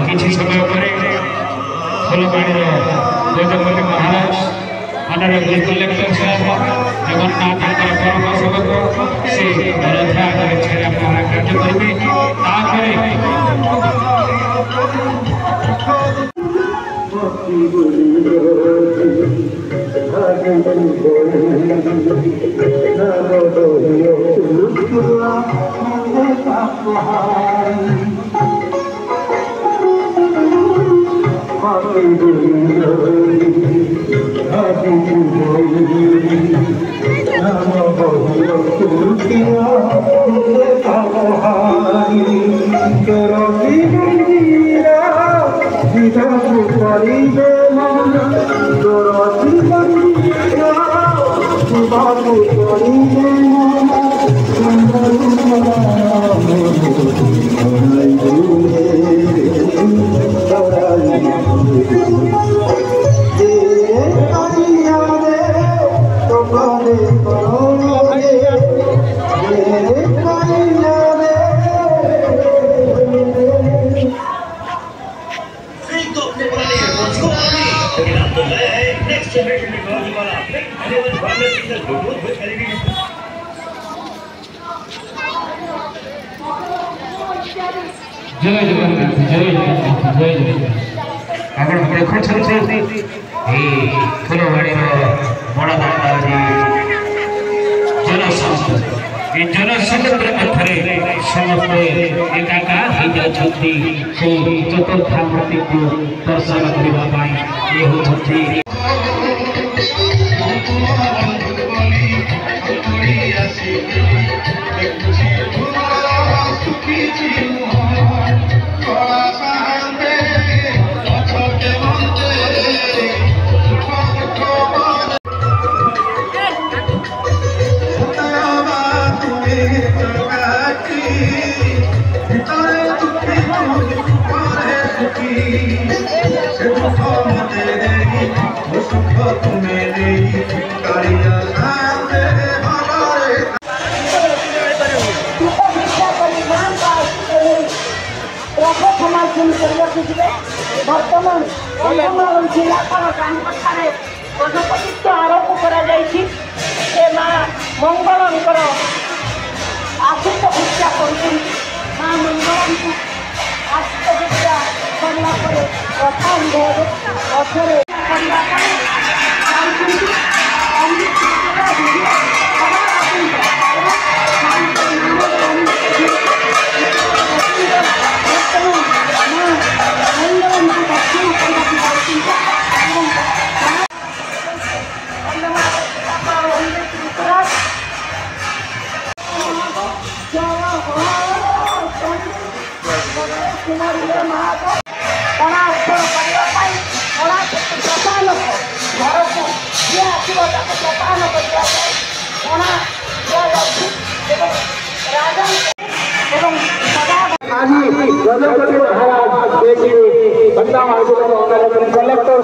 किसी समय पर फुलबाड़ी गजपति महाराज ऑनरेबल कलेक्टर साहब जगन्नाथ परम सेवक से रथा छेड़ा पहरा कार्य करेंगे जय जगन्नाथ जय जगन्नाथ जय जगन्नाथ आपण देखुछन्ते ए फुलबाड़ी बड़ दाता जनसंख्या ए जनसंख्या मध्य समस्त एकाकार हो जाछन्ति से चतुर्था मूर्ति को दर्शन करबा पाई ए होछन्ति बर्तमान जिलापाल गांधी गणपतित्व आरोप कर मंगल आशिष भिक्षा कर मंगल आशिष भिक्षा करने रथरे गजपति महाराज कलेक्टर से